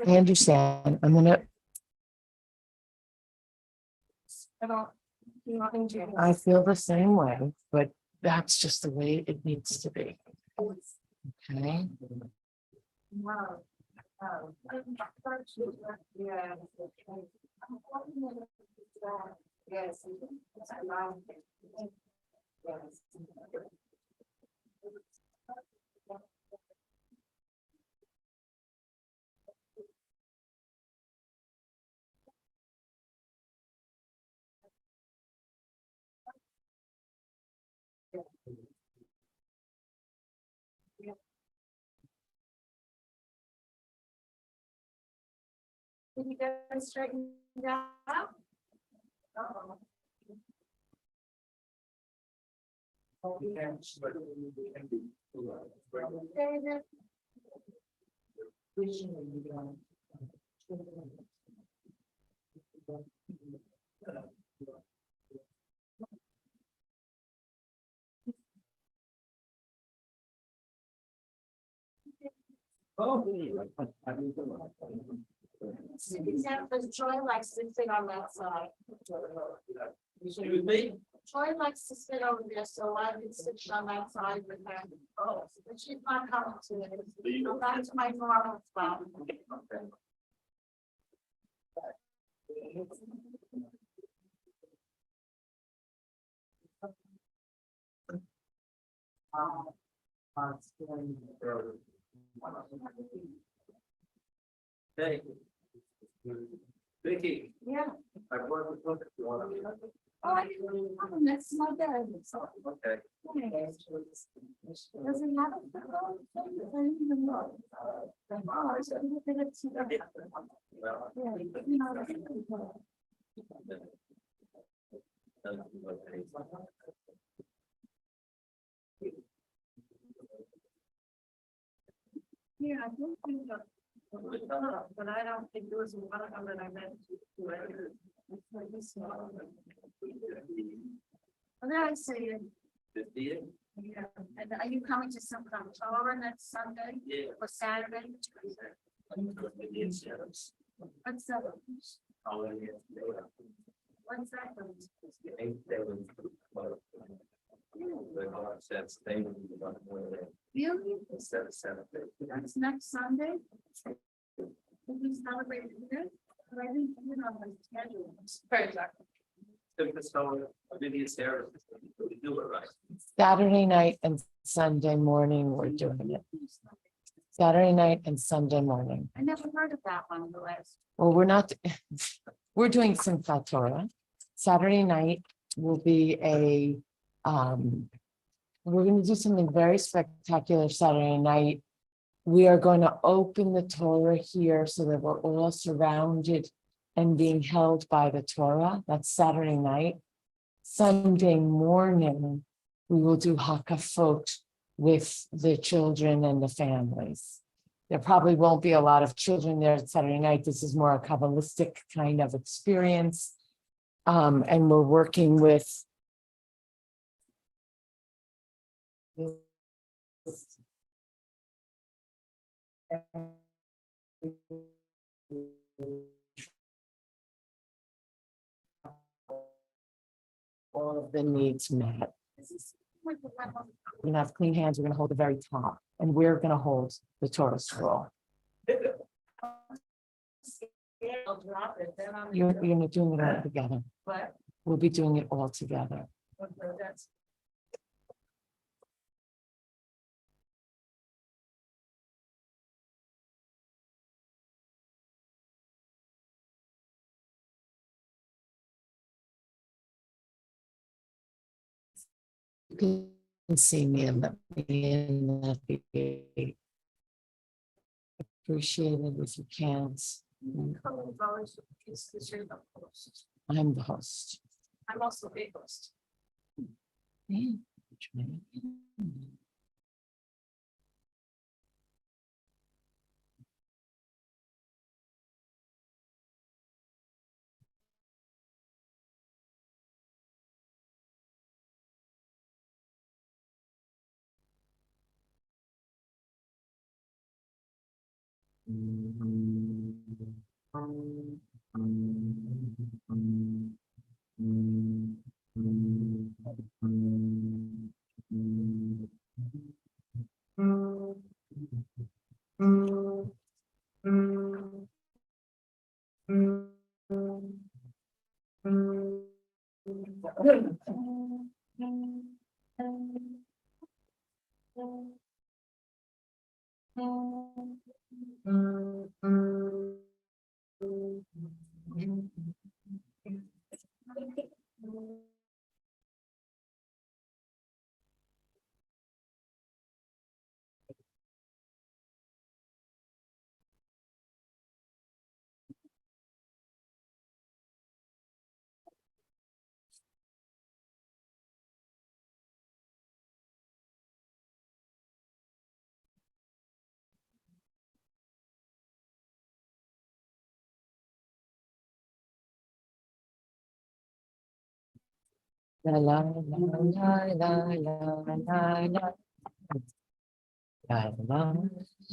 I understand. I'm gonna, I feel the same way, but that's just the way it needs to be. Okay. Yes. Did you guys straighten out? Uh-oh. David. Because Troy likes to sit on that side. Excuse me? Troy likes to sit over there, so I can sit on that side with her. Oh, but she's not coming to it. Go back to my normal spot. Hey. Vicky, Yeah. I brought the book if you want to. Oh, I didn't know. That's my bed. Okay. Does it have a photo? I didn't even know. Oh, I should have been at two. Well. Yeah, you know, that's a good one. Yeah, I don't think that. But I don't think there was one of them that I meant to do it. It's like this one. And then I say, yeah, and are you coming to some kind of Torah next Sunday Yeah. or Saturday? What's that? What's that? Really? Instead of 7. That's next Sunday? Will we celebrate it? But I didn't put it on my schedule. Exactly. Took this whole video series, we do it right. Saturday night and Sunday morning, we're doing it. Saturday night and Sunday morning. I never heard of that one, the last. Well, we're not, we're doing Simchat Torah. Saturday night will be we're going to do something very spectacular Saturday night. We are going to open the Torah here so that we're all surrounded and being held by the Torah. That's Saturday night. Sunday morning, we will do hakafot with the children and the families. There probably won't be a lot of children there Saturday night. This is more a Kabbalistic kind of experience. And we're working with all of the needs met. We're gonna have clean hands. We're gonna hold the very top, and we're gonna hold the Torah scroll. You're gonna doing it all together. But. We'll be doing it all together. That's. You can see me and let me in. That'd be appreciated if you can. I'm the host. I'm also a host. Yeah. La la la la la la la la. La la la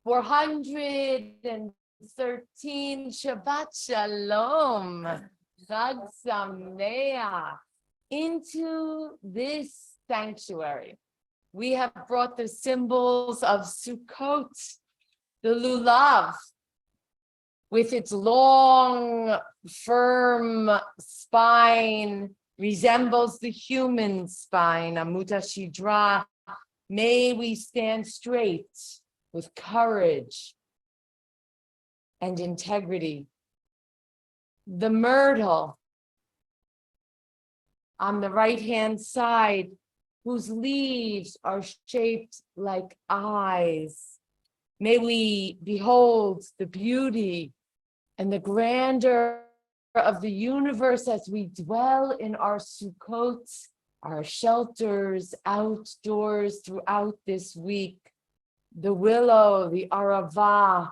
$413 Shabbat Shalom. Chag Sameach. into this sanctuary, we have brought the symbols of Sukkot, the lulav, with its long, firm spine, resembles the human spine, Amut HaShidra. May we stand straight with courage and integrity. The myrtle on the right-hand side, whose leaves are shaped like eyes. May we behold the beauty and the grandeur of the universe as we dwell in our Sukkot, our shelters outdoors throughout this week. The willow, the arava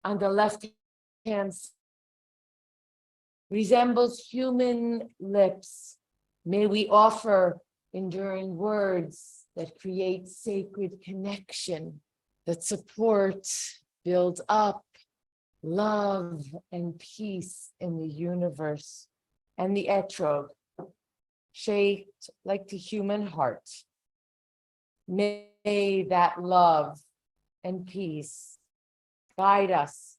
on the left-hand side resembles human lips. May we offer enduring words that create sacred connection, that support, build up love and peace in the universe. And the etrog, shaped like the human heart. May that love and peace guide us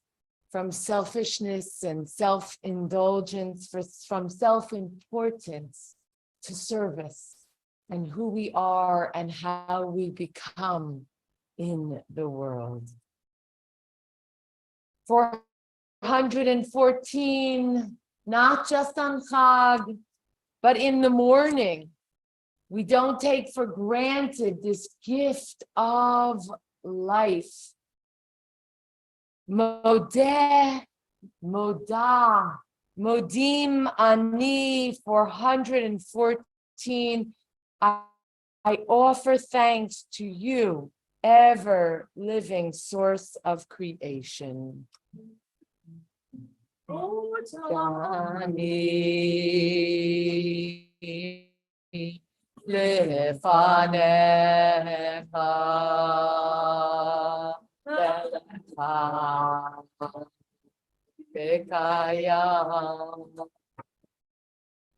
from selfishness and self-indulgence, from self-importance to service, and who we are and how we become in the world. 414, not just on Chag, but in the morning. We don't take for granted this gift of life. Modeh, Modah, Modim Ani, 414. I offer thanks to you, ever living source of creation.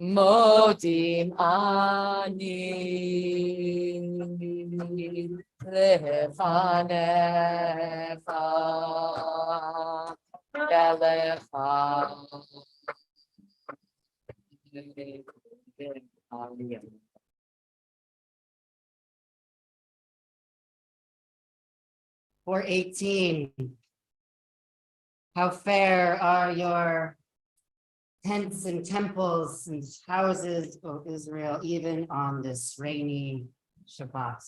Modim ani lefanecha elecha. 418. How fair are your tents and temples and houses, O Israel, even on this rainy Shabbat.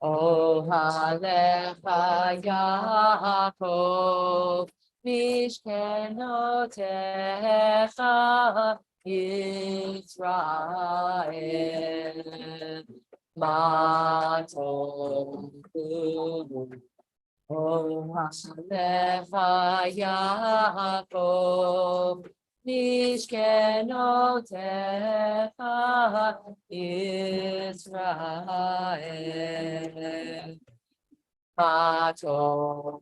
Ohalecha Yaakov, Mishkenotecha Yisrael, Matov. Ohalecha Yaakov, Mishkenotecha Yisrael, Matov.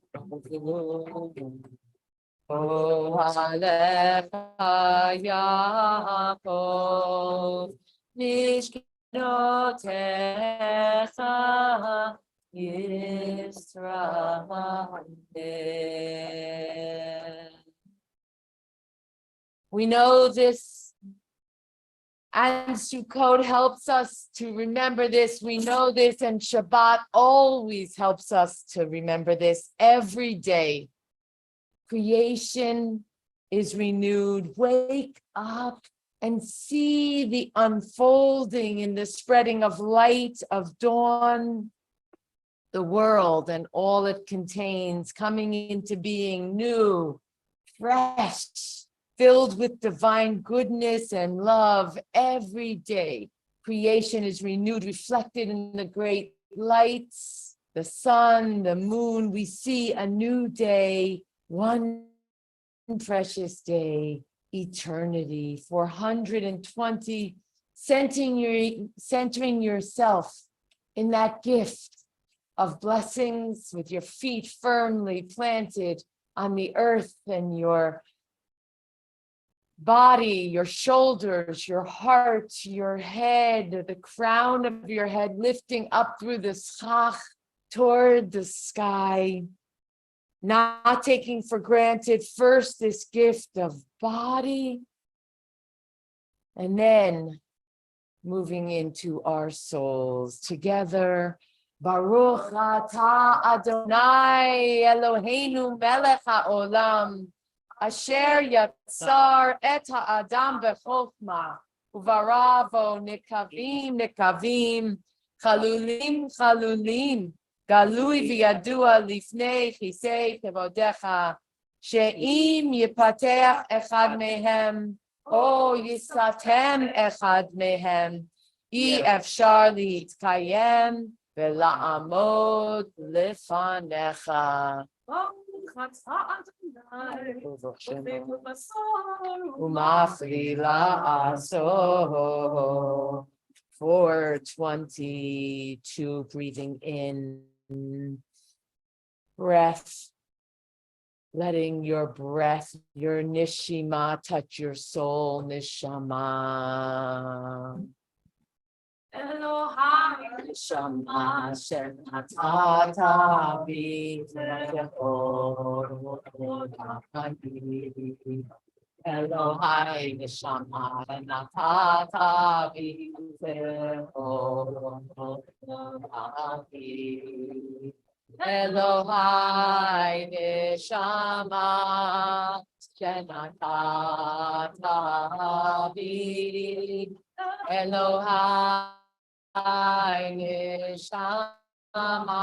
Ohalecha Yaakov, Mishkenotecha Yisrael. We know this, and Sukkot helps us to remember this. We know this, and Shabbat always helps us to remember this every day. Creation is renewed. Wake up and see the unfolding and the spreading of light, of dawn, the world and all it contains coming into being new, fresh, filled with divine goodness and love every day. Creation is renewed, reflected in the great lights, the sun, the moon. We see a new day, one precious day, eternity. 420, centering yourself in that gift of blessings with your feet firmly planted on the earth and your body, your shoulders, your heart, your head, the crown of your head lifting up through the schach toward the sky, not taking for granted first this gift of body, and then moving into our souls together. Baruch atah Adonai Eloheinu melech haolam, asher yatzar et ha'adam bechokma, uvaravo nikavim nikavim, chalulim chalulim, galui v'yadua lifnei chisei kevodecha, she'im yipateach echad mehem, o yisatem echad mehem, אי אפשר להתקיים ולעמוד לפניך. ומפליא לעשור. 422, breathing in, breath, letting your breath, your nishima touch your soul, nishama. Elohai neshama asher natata bi Elohai neshama natata bi Elohai neshama shenatata bi Elohai neshama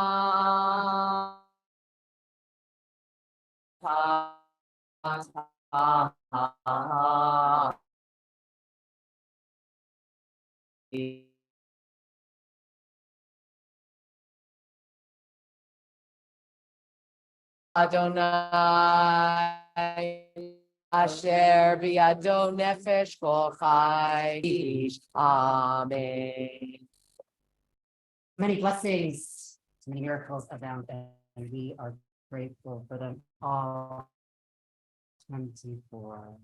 Adonai Asher bi'ado nefesh kol chai ish. Amen. Many blessings, many miracles abound, and we are grateful for them all. 24.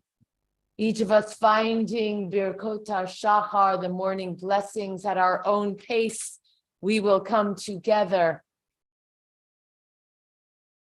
Each of us finding Birkot Shachar, the morning blessings at our own pace. We will come together.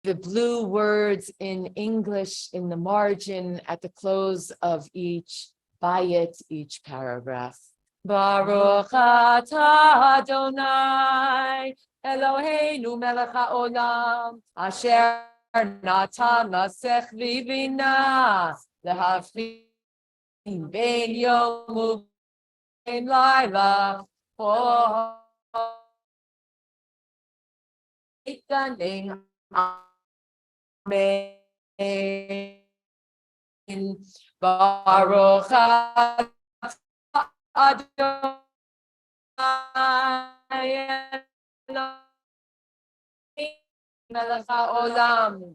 The blue words in English in the margin at the close of each bayit, each paragraph. Baruch atah Adonai Eloheinu melech haolam, asher natan lasech v'bina lehavchin ben yom u'ben laila. Amen. Baruch atah Adonai Eloheinu melech haolam,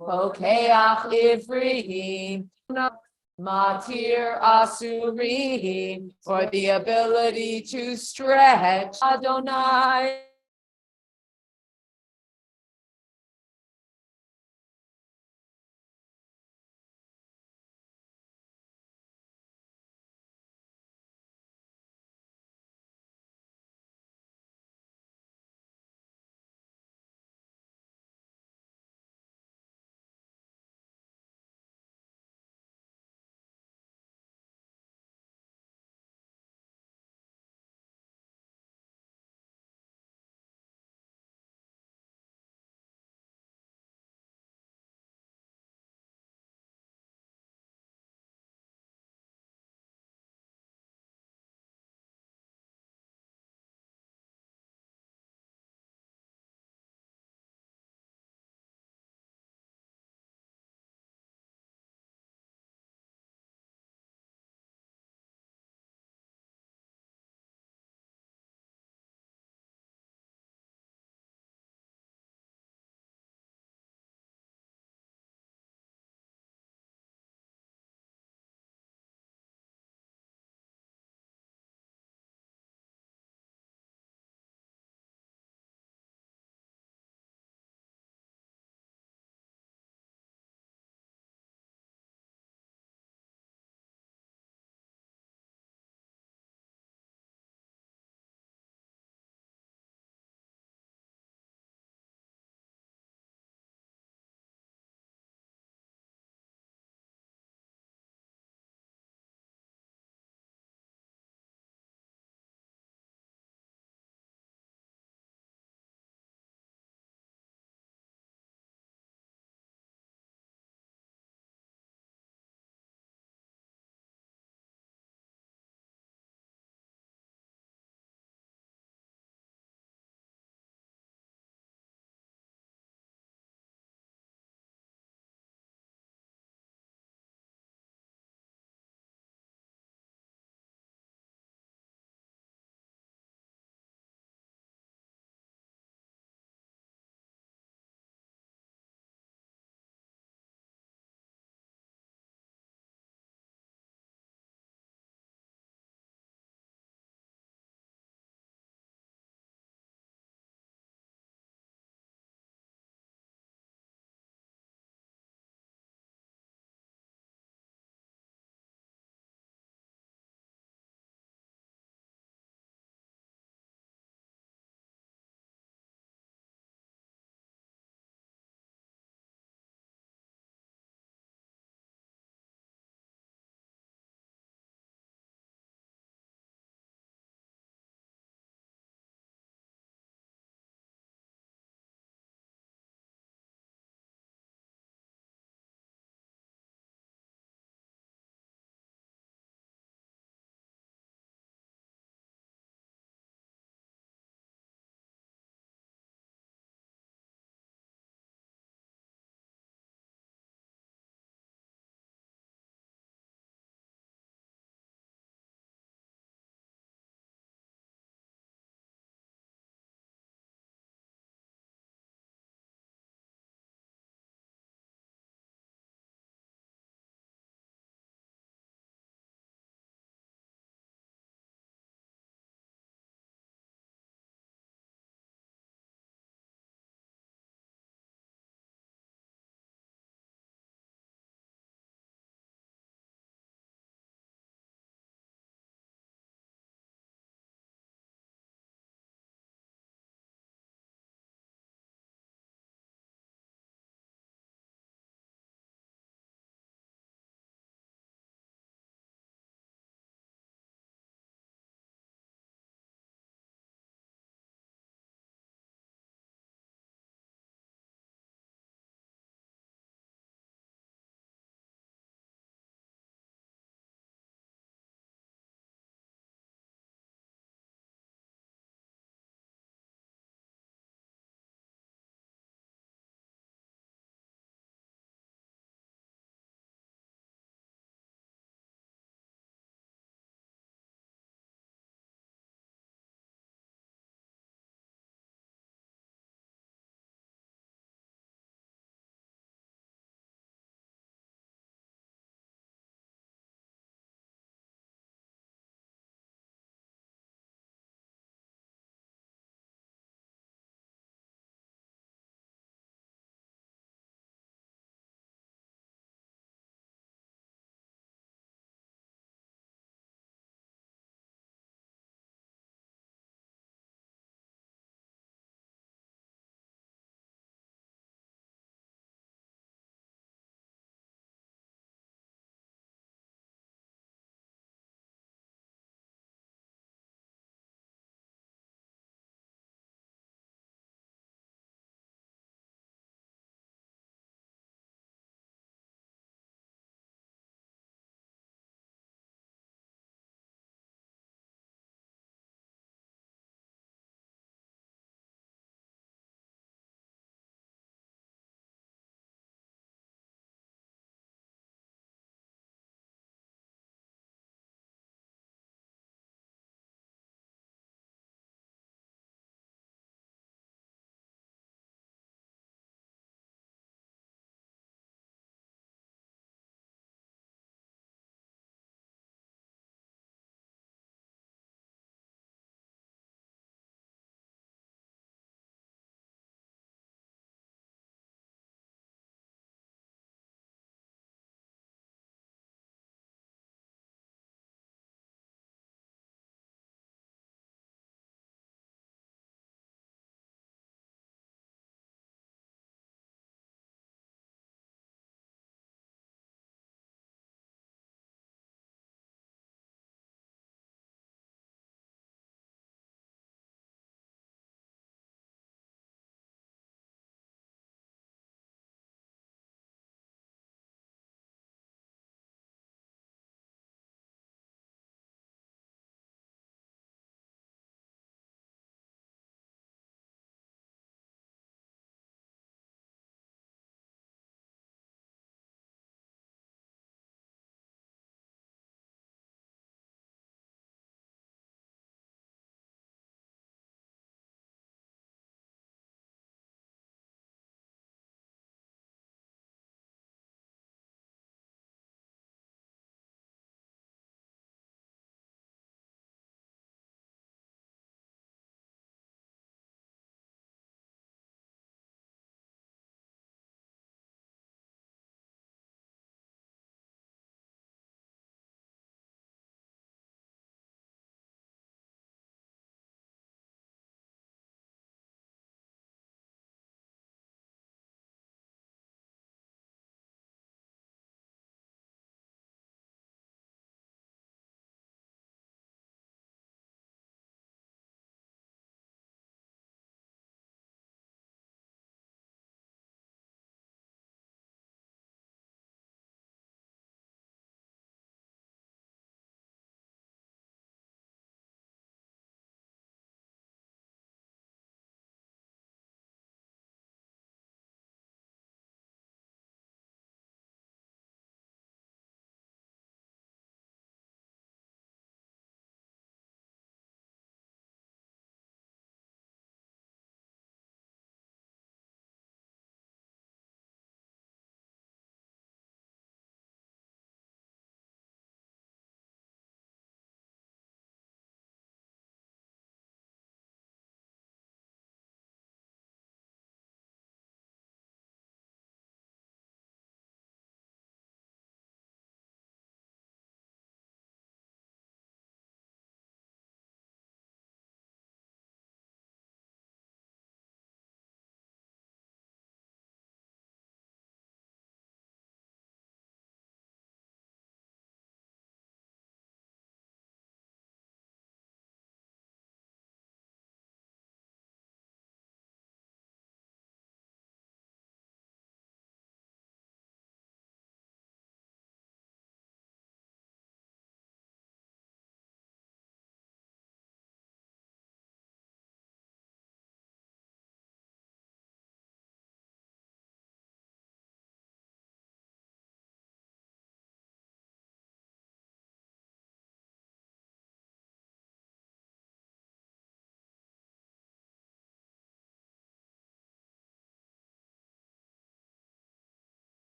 pokeach ivrim, matir asurim, for the ability to stretch. Adonai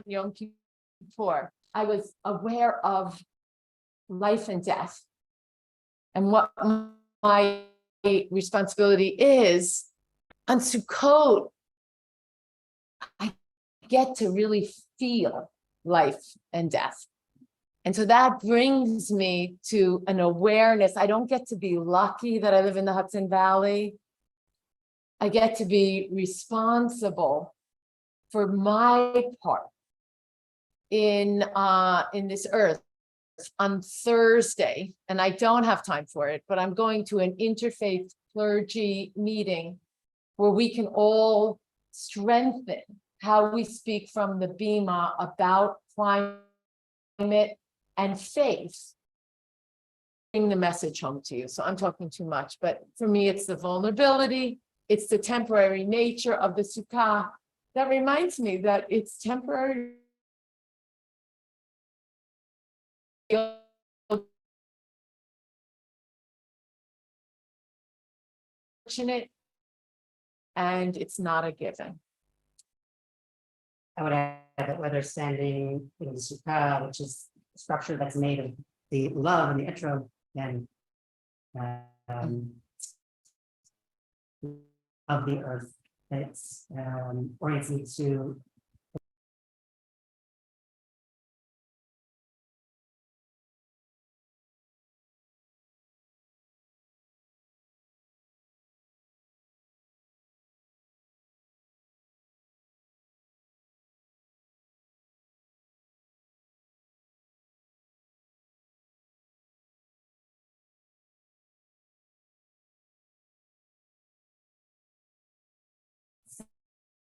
Yom Kippur, I was aware of life and death and what my responsibility is. On Sukkot, I get to really feel life and death. And so that brings me to an awareness. I don't get to be lucky that I live in the Hudson Valley. I get to be responsible for my part in this earth. On Thursday, and I don't have time for it, but I'm going to an interfaith clergy meeting where we can all strengthen how we speak from the Bima about climate and faith. Bring the message home to you. So I'm talking too much, but for me, it's the vulnerability. It's the temporary nature of the Sukkah. That reminds me that it's temporary. Fortunate, and it's not a given. I would add that whether standing in the sukkah, which is a structure that's made of the love and the etrog, and of the earth, it's oriented to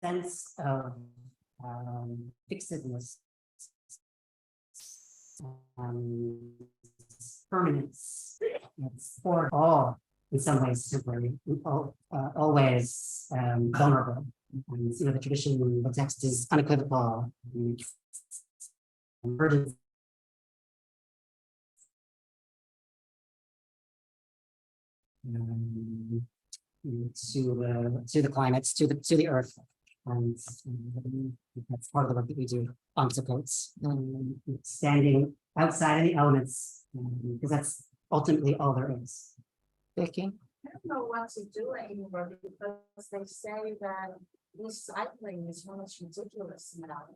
sense of fixedness, permanence. It's for all, in some ways, temporary, always vulnerable. And, the tradition, the text is unequivocal. Emergence. To the climates, to the earth, and that's part of the work that we do on Sukkot, standing outside of the elements, because that's ultimately all there is. Vicky? I don't know what to do anymore because they say that recycling is almost ridiculous now.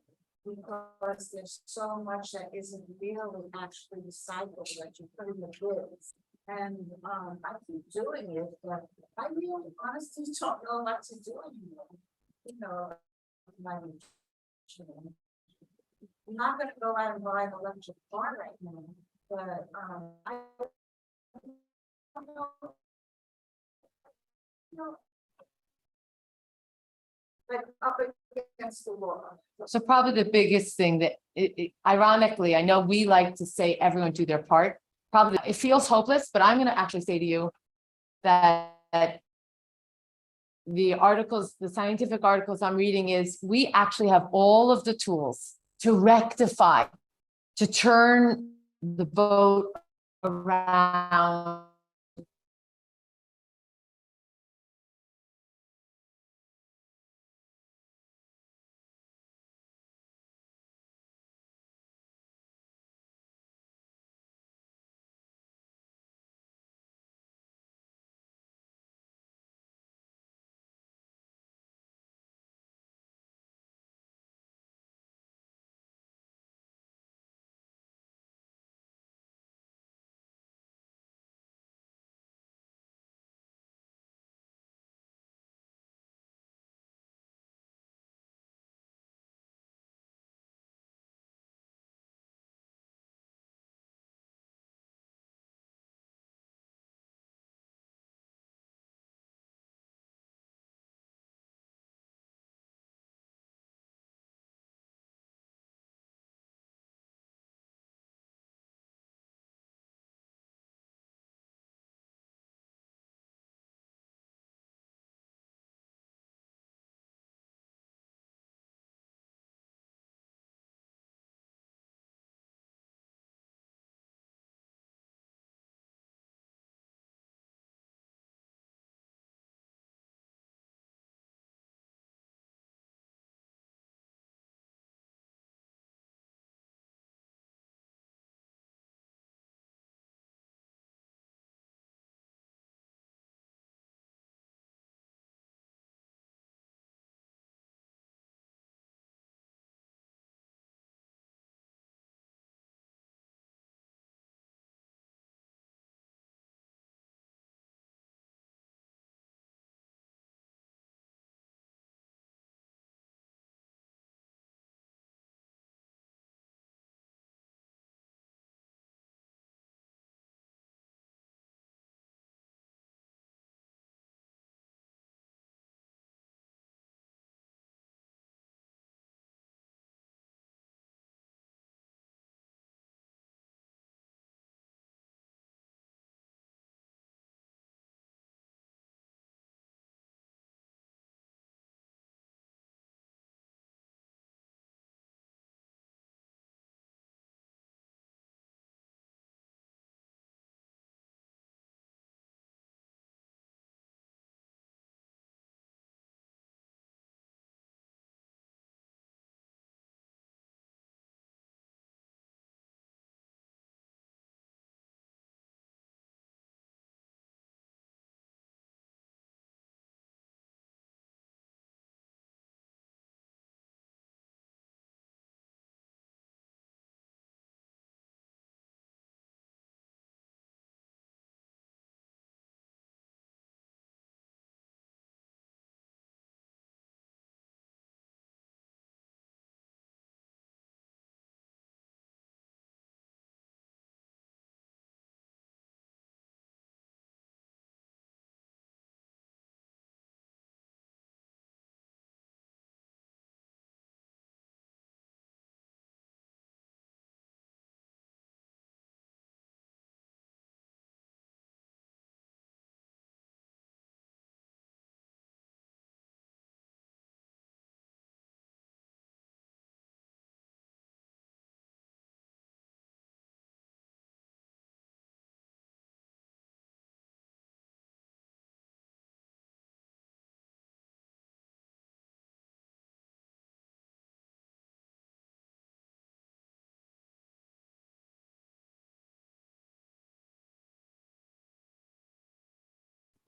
Because there's so much that isn't really actually recycled that you put in the bins. And I keep doing it, but I really honestly don't know what to do anymore. I'm not gonna go out and buy an electric car right now, but I don't know. Like up against the wall. So probably the biggest thing that, ironically, I know we like to say everyone do their part. Probably it feels hopeless, but I'm going to actually say to you that the articles, the scientific articles I'm reading is we actually have all of the tools to rectify, to turn the boat around.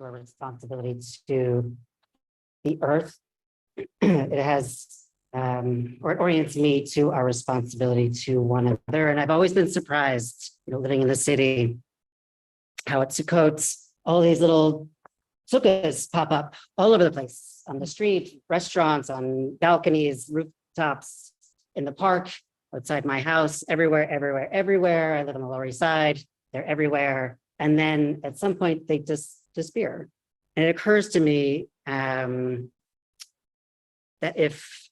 a responsibility to the earth. It has, or it orients me to our responsibility to one another. And I've always been surprised, living in the city, how at Sukkot, all these little sukkahs pop up all over the place, on the street, restaurants, on balconies, rooftops, in the park, outside my house, everywhere, everywhere, everywhere. I live on the Lower East Side. They're everywhere. And then at some point they just disappear. And it occurs to me that if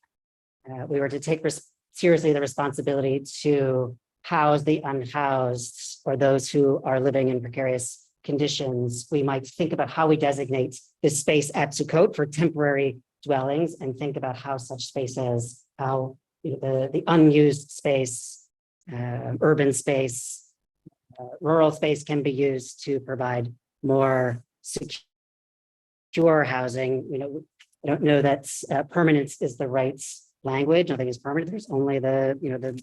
we were to take seriously the responsibility to house the unhoused or those who are living in precarious conditions, we might think about how we designate this space at Sukkot for temporary dwellings and think about how such spaces, how the unused space, urban space, rural space can be used to provide more secure housing. I don't know that permanence is the right language. Nothing is permanent. There's only the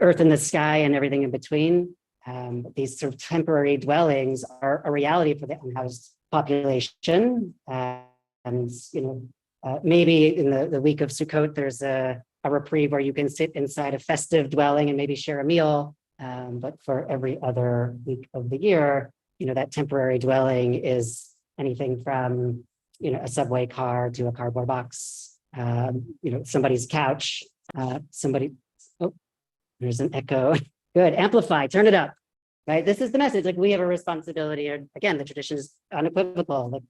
earth and the sky and everything in between. But these sort of temporary dwellings are a reality for the unhoused population. Maybe in the week of Sukkot, there's a reprieve where you can sit inside a festive dwelling and maybe share a meal. But for every other week of the year, that temporary dwelling is anything from, a subway car to a cardboard box, somebody's couch, there's an echo. Good, amplify, turn it up, right? This is the message, like we have a responsibility, or again, the tradition is unequivocal, like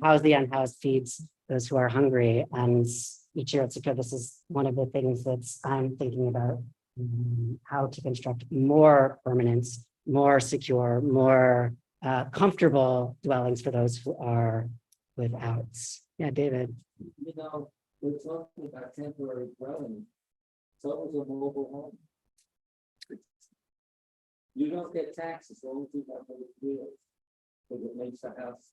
house the unhoused, feeds those who are hungry. And each year at Sukkot, this is one of the things that I'm thinking about, how to construct more permanent, more secure, more comfortable dwellings for those who are without. Yeah, David. We're talking about temporary dwelling. So it was a mobile home. You don't get taxes, as long as you have those wheels. Because it makes the house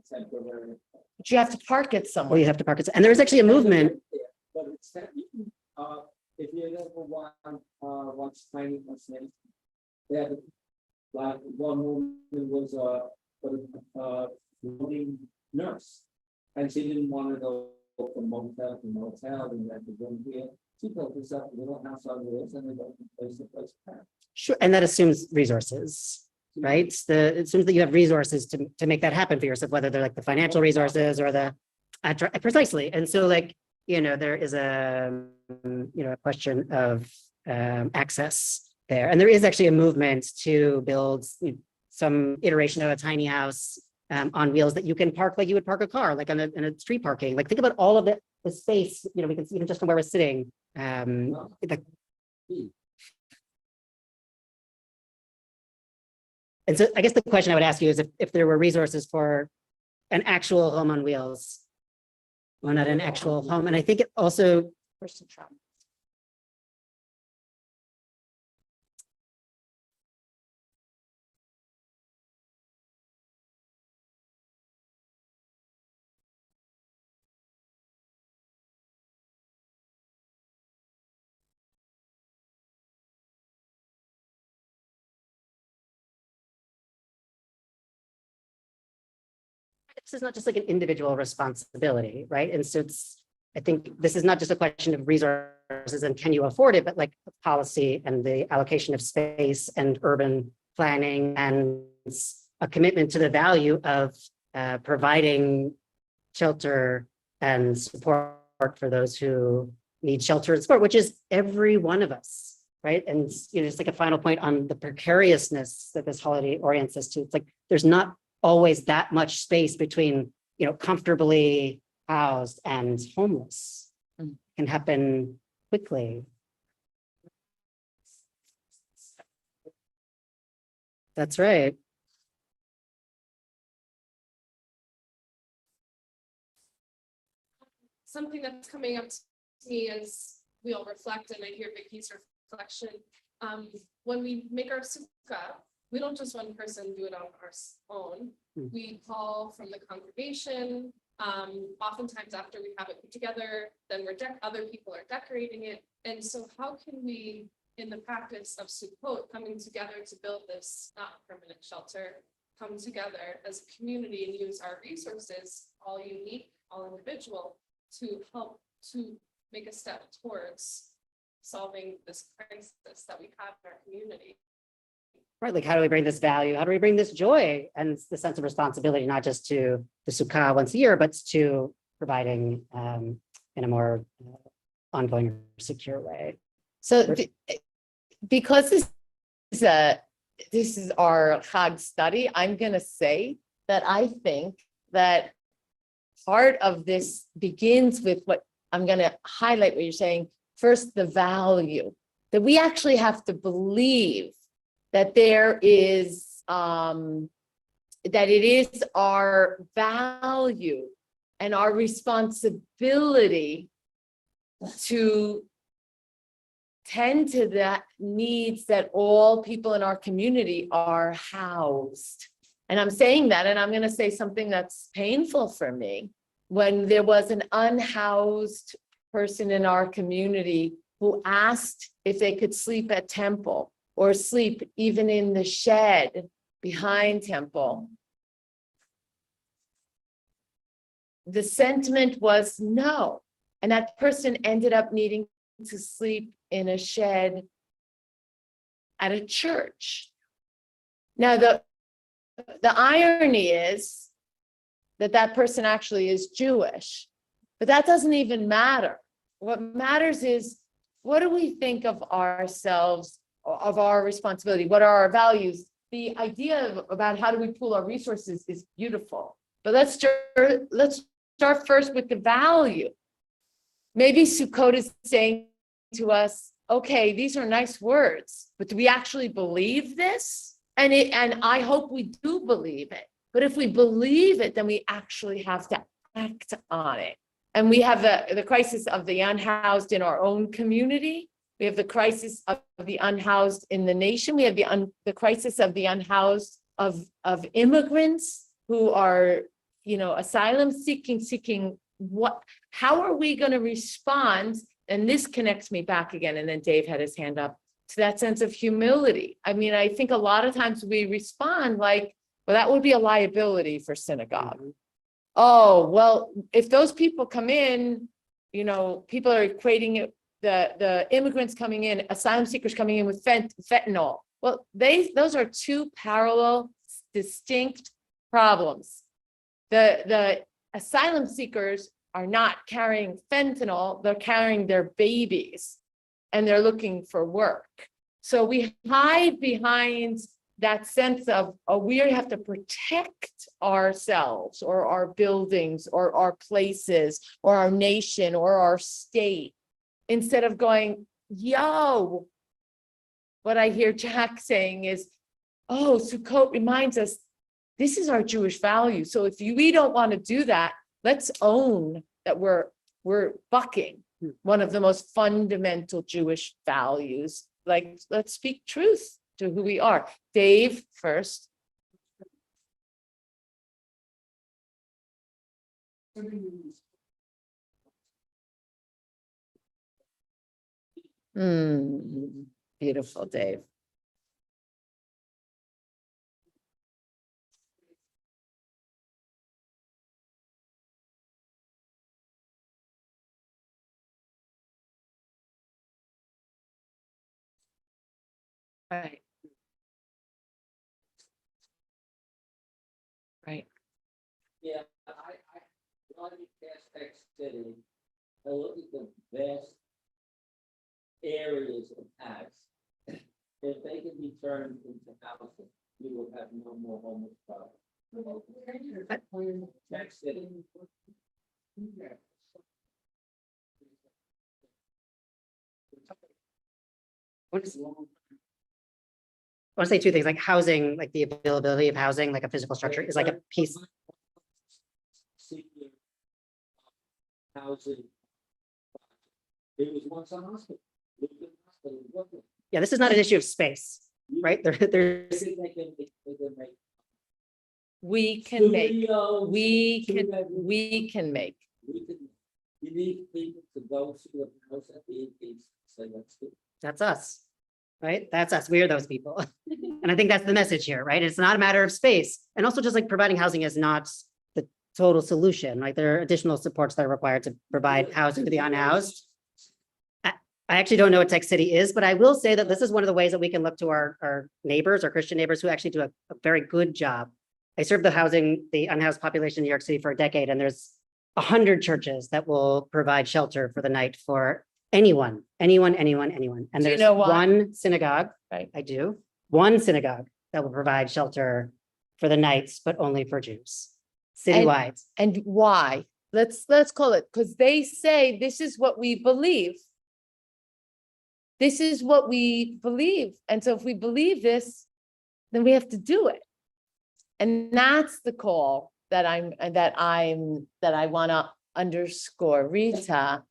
temporary. But you have to park it Well, somewhere. you have to park it. And there is actually a movement. But it's that you can, if you ever watch Tiny Snakes, they had like one woman was a floating nurse, and she didn't want to go from motel to motel and then to go here. She built herself a little house on wheels and they go from place to place. Sure, and that assumes resources, right? It assumes that you have resources to make that happen for yourself, whether they're like the financial resources or the precisely. And so, like, there is a question of access there, and there is actually a movement to build some iteration of a tiny house on wheels that you can park like you would park a car, like in a street parking. Like, think about all of the space. We can see even just from where we're sitting. And so I guess the question I would ask you is if there were resources for an actual home on wheels, or not an actual home. And I think it also, this is not just like an individual responsibility, right? And so I think this is not just a question of resources and can you afford it, but like policy and the allocation of space and urban planning and a commitment to the value of providing shelter and support for those who need shelter and support, which is every one of us, right? And just like a final point on the precariousness that this holiday orients us to, it's like there's not always that much space between, comfortably housed and homeless. It can happen quickly. That's right. Something that's coming up to me as we all reflect, and I hear Vicky's reflection. When we make our sukkah, we don't just one person do it on our own. We call from the congregation. Oftentimes after we have it put together, then other people are decorating it. And so how can we, in the practice of Sukkot, coming together to build this permanent shelter, come together as a community and use our resources, all unique, all individual, to help to make a step towards solving this crisis that we have in our community. Right, like how do we bring this value? How do we bring this joy and the sense of responsibility, not just to the Sukkah once a year, but to providing in a more ongoing, secure way? So because this is our Chag study, I'm gonna say that I think that part of this begins with what I'm gonna highlight what you're saying. First, the value that we actually have to believe that there is that it is our value and our responsibility to tend to the needs that all people in our community are housed. And I'm saying that, and I'm going to say something that's painful for me. When there was an unhoused person in our community who asked if they could sleep at Temple or sleep even in the shed behind Temple, the sentiment was no. And that person ended up needing to sleep in a shed at a church. Now, the irony is that that person actually is Jewish, but that doesn't even matter. What matters is, what do we think of ourselves, of our responsibility? What are our values? The idea about how do we pool our resources is beautiful, but let's start first with the value. Maybe Sukkot is saying to us, okay, these are nice words, but do we actually believe this? And I hope we do believe it. But if we believe it, then we actually have to act on it. And we have the crisis of the unhoused in our own community. We have the crisis of the unhoused in the nation. We have the crisis of the unhoused of immigrants who are, asylum seeking what, how are we going to respond? And this connects me back again. And then Dave had his hand up to that sense of humility. I mean, I think a lot of times we respond like, well, that would be a liability for synagogue. Mm-hmm. Oh, well, if those people come in, people are equating it, the immigrants coming in, asylum seekers coming in with fentanyl. Well, those are two parallel, distinct problems. The asylum seekers are not carrying fentanyl, they're carrying their babies and they're looking for work. So we hide behind that sense of, we have to protect ourselves or our buildings or our places or our nation or our state, instead of going, what I hear Jack saying is, Sukkot reminds us, this is our Jewish value. So if we don't want to do that, let's own that we're bucking one of the most fundamental Jewish values. Like, let's speak truth to who we are. Dave first. Beautiful, Dave. Right. Right. Yeah, I want to past X City. I look at the vast areas of tax. If they can be turned into housing, we will have no more homeless problem. Tax City. I want to say two things, like housing, like the availability of housing, like a physical structure is like a piece. Housing. It was once a hospital. Yeah, this is not an issue of space, right? There's. We can make. You need people to go to the house at the say let's do. That's us, right? That's us. We are those people. And I think that's the message here, right? It's not a matter of space. And also just like providing housing is not the total solution. Like there are additional supports that are required to provide housing to the unhoused. I actually don't know what Tech City is, but I will say that this is one of the ways that we can look to our neighbors, our Christian neighbors who actually do a very good job. I served the unhoused population in New York City for a decade, and there's 100 churches that will provide shelter for the night for anyone. And Do you there's know why? one synagogue, Right. I do, one synagogue that will provide shelter for the nights, but only for Jews, citywide. And why? Let's call it, because they say this is what we believe. This is what we believe. And so if we believe this, then we have to do it. And that's the call that I want to underscore. Rita.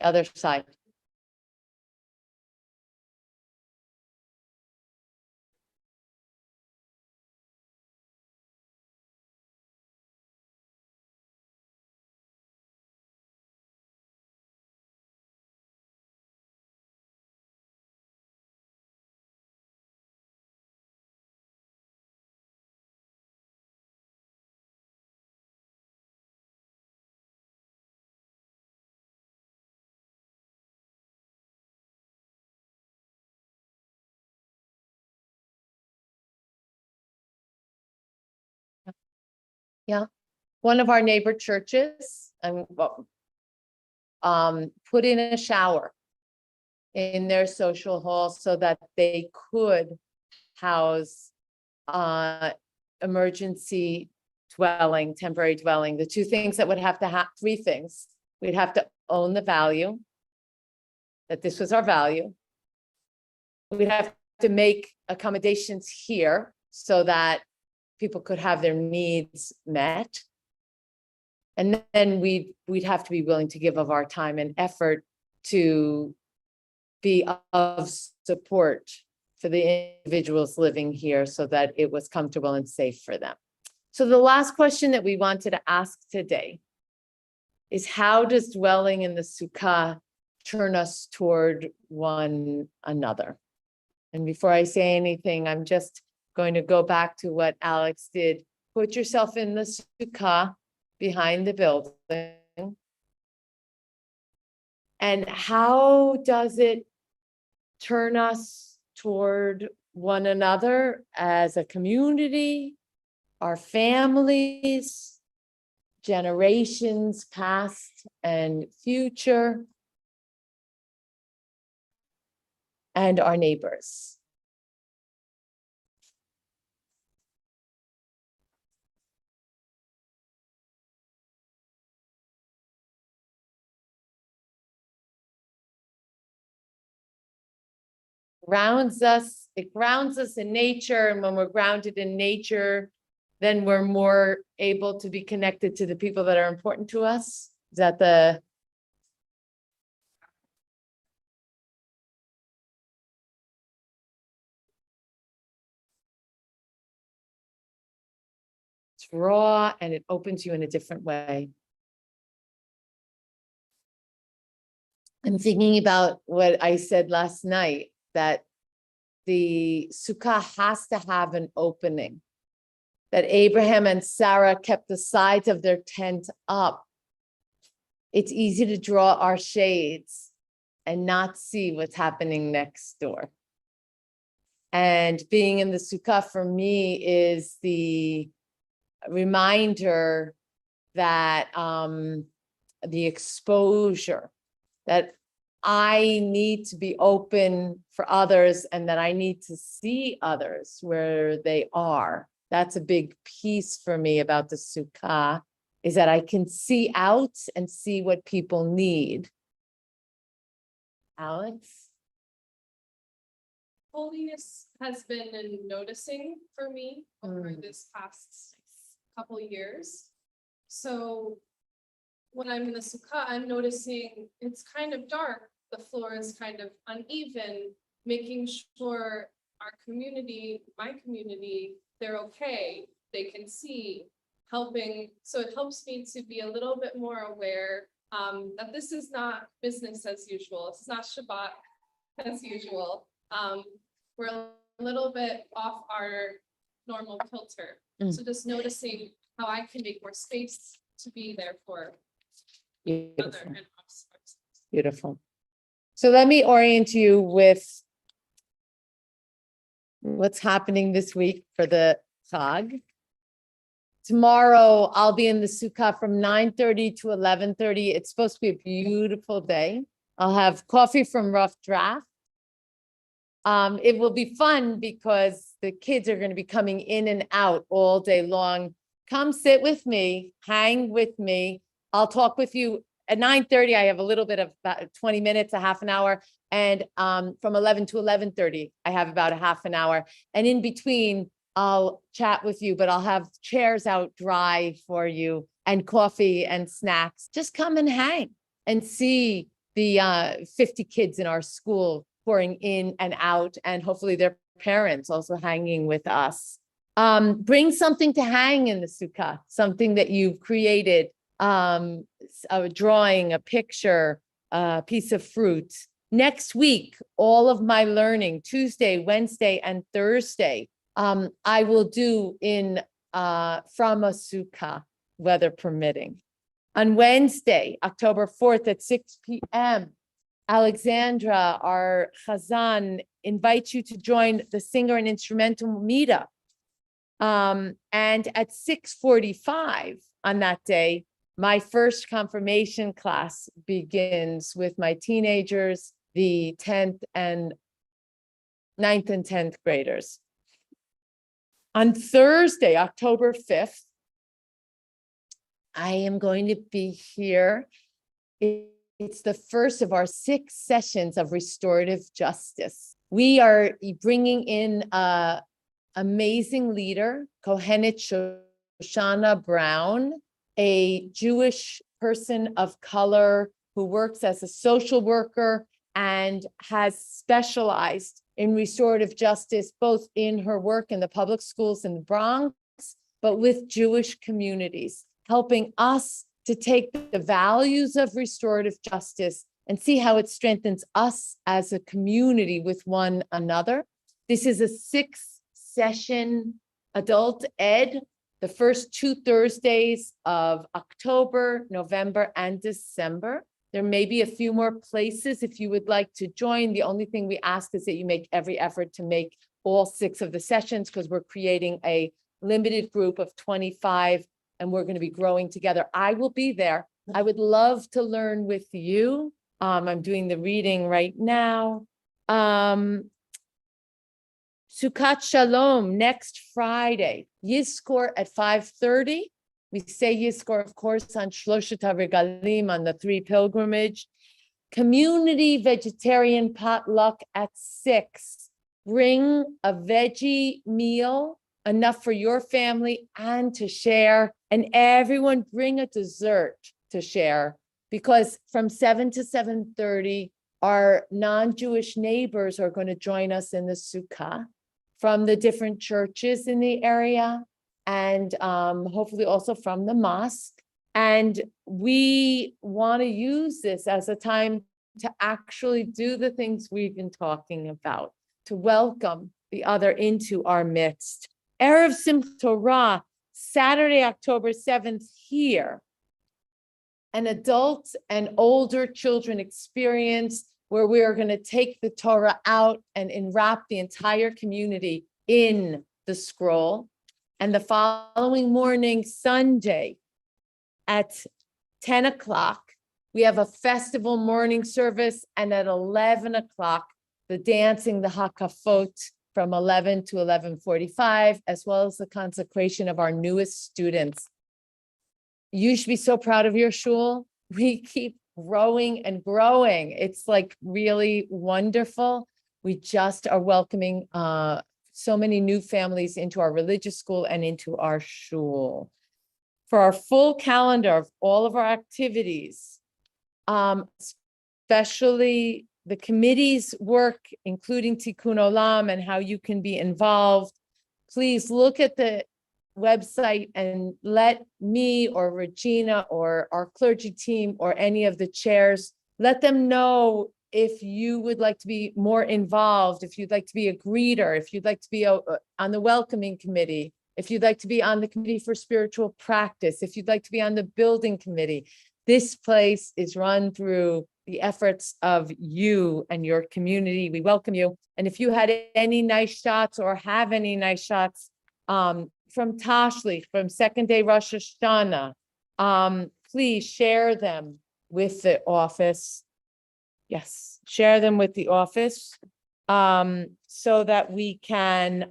Other side. Yeah. One of our neighbor churches, put in a shower in their social hall so that they could house emergency dwelling, temporary dwelling, the two things that would have to have, three things. We'd have to own the value, that this was our value. We'd have to make accommodations here so that people could have their needs met. And then we'd have to be willing to give of our time and effort to be of support for the individuals living here so that it was comfortable and safe for them. So the last question that we wanted to ask today is, how does dwelling in the Sukkah turn us toward one another? And before I say anything, I'm just going to go back to what Alex did. Put yourself in the Sukkah behind the building. And how does it turn us toward one another as a community, our families, generations past and future, and our neighbors? It grounds us in nature, and when we're grounded in nature, then we're more able to be connected to the people that are important to us. Is that the? It's raw and it opens you in a different way. I'm thinking about what I said last night, that the Sukkah has to have an opening. That Abraham and Sarah kept the sides of their tent up. It's easy to draw our shades and not see what's happening next door. And being in the Sukkah for me is the reminder that the exposure, that I need to be open for others and that I need to see others where they are. That's a big piece for me about the Sukkah, is that I can see out and see what people need. Alex? Holiness has been in noticing for me over this past couple of years. So when I'm in the Sukkah, I'm noticing it's kind of dark. The floor is kind of uneven, making sure our community, my community, they're okay, they can see, helping. So it helps me to be a little bit more aware that this is not business as usual. It's not Shabbat as usual. We're a little bit off our normal kilter. So just noticing how I can make more space to be there for other and others. Beautiful. So let me orient you with what's happening this week for the Chag. Tomorrow, I'll be in the Sukkah from 9:30 to 11:30. It's supposed to be a beautiful day. I'll have coffee from Rough Draft. It will be fun because the kids are going to be coming in and out all day long. Come sit with me, hang with me. I'll talk with you. At 9:30, I have a little bit of about 20 minutes, a half an hour. And from 11 to 11:30, I have about a half an hour. And in between, I'll chat with you, but I'll have chairs out dry for you and coffee and snacks. Just come and hang and see the 50 kids in our school pouring in and out, and hopefully their parents also hanging with us. Bring something to hang in the Sukkah, something that you've created, a drawing, a picture, a piece of fruit. Next week, all of my learning, Tuesday, Wednesday, and Thursday, I will do in from a Sukkah, weather permitting. On Wednesday, October 4th at 6 p.m., Alexandra, our Chazan, invites you to join the singer and instrumental meetup. And at 6:45 on that day, my first confirmation class begins with my teenagers, the 9th and 10th graders. On Thursday, October 5th, I am going to be here. It's the first of our 6 sessions of restorative justice. We are bringing in an amazing leader, Kohenet Shoshana Brown, a Jewish person of color who works as a social worker and has specialized in restorative justice, both in her work in the public schools in the Bronx, but with Jewish communities, helping us to take the values of restorative justice and see how it strengthens us as a community with one another. This is a 6-session adult ed, the first 2 Thursdays of October, November, and December. There may be a few more places if you would like to join. The only thing we ask is that you make every effort to make all 6 of the sessions, because we're creating a limited group of 25 and we're going to be growing together. I will be there. I would love to learn with you. I'm doing the reading right now. Sukkot Shalom next Friday. Yizkor at 5:30. We say Yizkor, of course, on Shloshet HaRegalim, on the 3 pilgrimage. Community vegetarian potluck at 6. Bring a veggie meal enough for your family and to share. And everyone bring a dessert to share, because from 7 to 7:30, our non-Jewish neighbors are going to join us in the Sukkah from the different churches in the area, and hopefully also from the mosque. And we want to use this as a time to actually do the things we've been talking about, to welcome the other into our midst. Erev Simchat Torah, Saturday, October 7th here. An adult and older children experience where we are going to take the Torah out and enwrap the entire community in the scroll. And the following morning, Sunday, at 10 o'clock, we have a festival morning service, and at 11 o'clock, the dancing, the hakafot, from 11 to 11:45, as well as the consecration of our newest students. You should be so proud of your shul. We keep growing and growing. It's like really wonderful. We just are welcoming so many new families into our religious school and into our shul. For our full calendar of all of our activities, especially the committee's work, including Tikkun Olam and how you can be involved, please look at the website and let me or Regina or our clergy team or any of the chairs, let them know if you would like to be more involved, if you'd like to be a greeter, if you'd like to be on the welcoming committee, if you'd like to be on the committee for spiritual practice, if you'd like to be on the building committee. This place is run through the efforts of you and your community. We welcome you. And if you had any nice shots or have any nice shots from Tashlich, from second day Rosh Hashanah, please share them with the office. Yes, share them with the office so that we can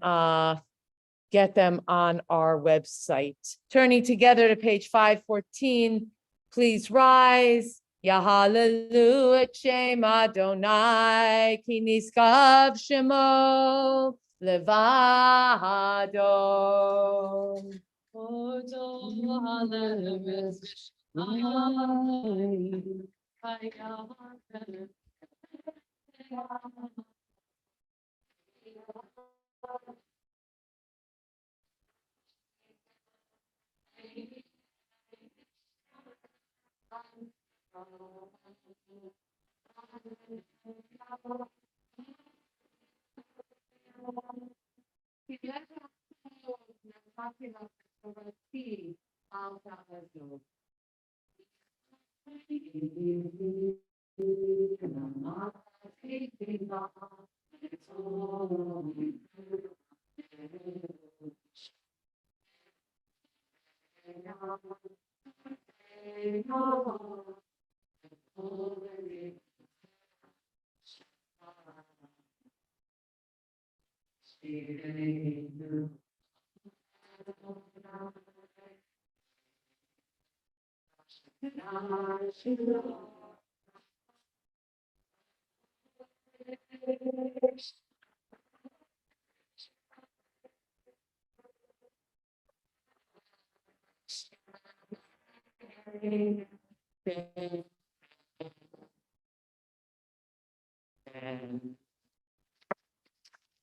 get them on our website. Turning together to page 514, please rise. Yahalelu et Shem Adonai, ki niskav shemo levado.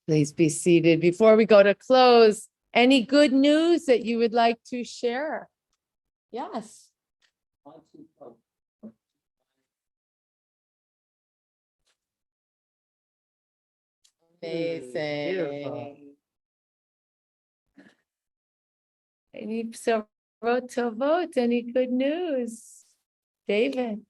Please be seated. Before we go to close, any good news that you would like to share? Yes. Amazing. Beautiful. Any so wrote to vote? Any good news? David.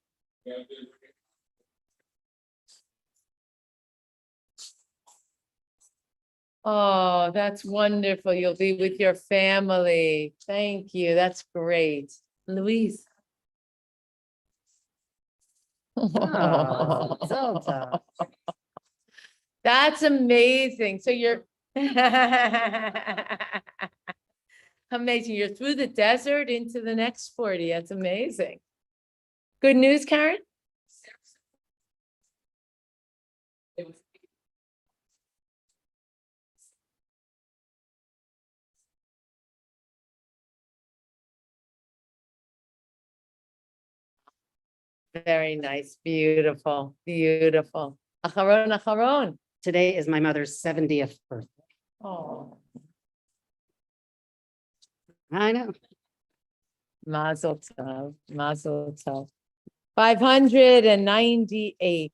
Oh, that's wonderful. You'll be with your family. Thank you. That's great. Louise. Oh, Zelda. That's amazing. So you're amazing. You're through the desert into the next 40. That's amazing. Good news, Karen? Very nice, beautiful, beautiful. Acharon, acharon. Today is my mother's 70th birthday. Oh, I know. mazel tov, mazel tov. 598.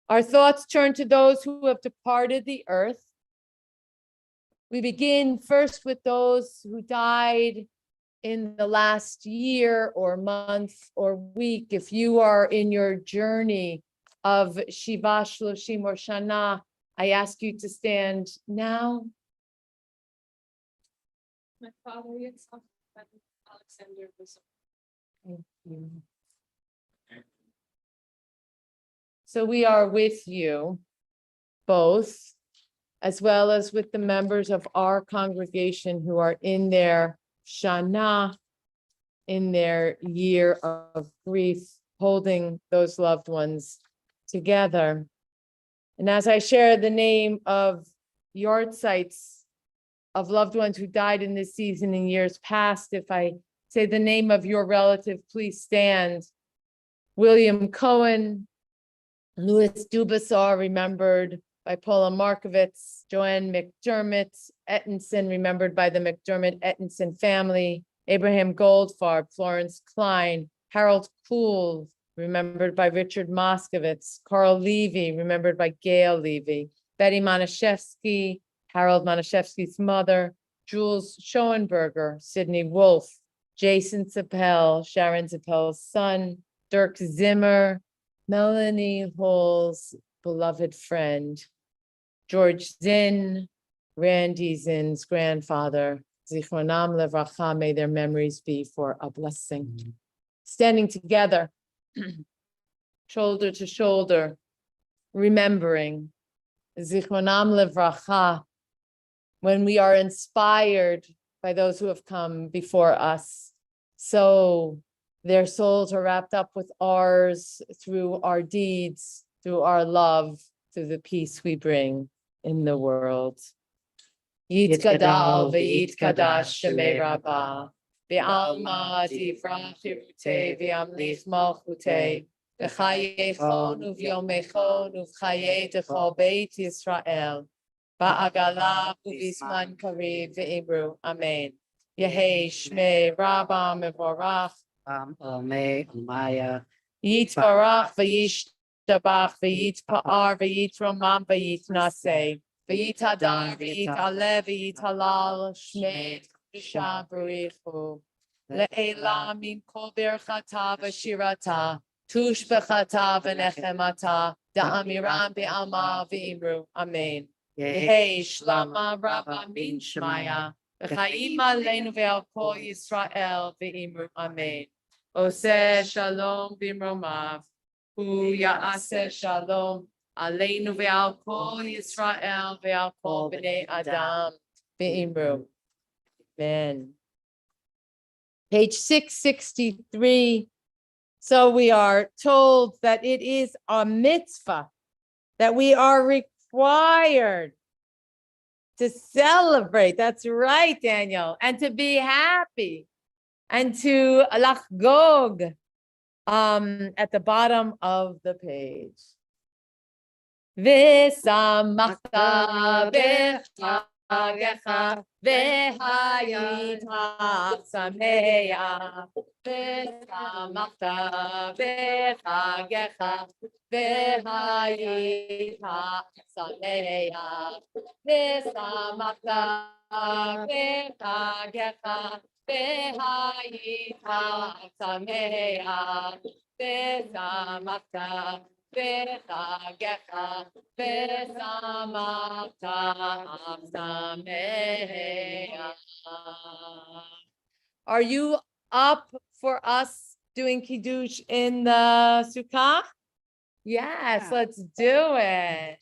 Our thoughts turn to those who have departed the earth. We begin first with those who died in the last year or month or week. If you are in your journey of Shiva Shloshim or Shana, I ask you to stand now. My father, Yitzhak, and Alexander was. Thank you. So we are with you both, as well as with the members of our congregation who are in their Shana, in their year of grief, holding those loved ones together. And as I share the name of yard sites of loved ones who died in this season in years past, if I say the name of your relative, please stand. William Cohen, Louis Dubasar, remembered by Paula Markovitz, Joanne McDermott, Ettinson, remembered by the McDermott-Ettinson family, Abraham Goldfarb, Florence Klein, Harold Kuhl, remembered by Richard Moskowitz, Carl Levy, remembered by Gail Levy, Betty Manischewski, Harold Manischewski's mother, Jules Schoenberger, Sidney Wolf, Jason Zappel, Sharon Zappel's son, Dirk Zimmer, Melanie Hall's beloved friend, George Zinn, Randy Zinn's grandfather, Zichronam Levracha, may their memories be for a blessing. Standing together, shoulder to shoulder, remembering, Zichronam Levracha, when we are inspired by those who have come before us. So their souls are wrapped up with ours through our deeds, through our love, through the peace we bring in the world. Yitkadal v'yitkadash shemei rabbah, v'alma divrach hirutei v'amlich malchutei, v'chayechon uv'yomechon uv'chayei dechol beit Yisrael, ba'agala u'vizman kariv v'imru, amen. Yehei shmei rabbah mevorach, Omei, Umaya, Yitbarach v'yishtabach v'yitpa'ar v'yitromam v'yitnaseh v'yitadar v'yitaleh v'yitalal shmei v'sha b'richu le'ela min kol berchata v'shirata tush b'chata v'nechemata da'amiram be'alma v'imru, amen. Yehei shlama rabba min shmaya v'chaim aleinu ve'al kol Yisrael v'imru, amen. Oseh shalom bimromav, hu ya'aseh shalom, aleinu ve'al kol Yisrael ve'al kol b'nei Adam v'imru. Amen. Page 663. So we are told that it is a mitzvah, that we are required to celebrate. That's right, Daniel, and to be happy. And to lachgog at the bottom of the page. V'samachta b'chagecha v'hayita sameach. V'samachta b'chagecha v'hayita sameach. V'samachta b'chagecha v'hayita sameach, v'samachta v'chagecha v'samachta sameach. Are you up for us doing Kiddush in the Sukkah? Yes, let's do it.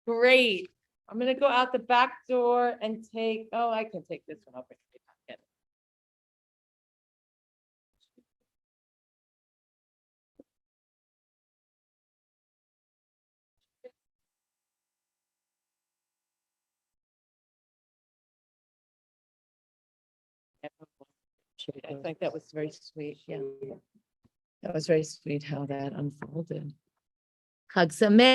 Great. I'm gonna go out the back door and take, oh, I can take this one over. I think that was very sweet, yeah. That was very sweet how that unfolded. Chag Sameach.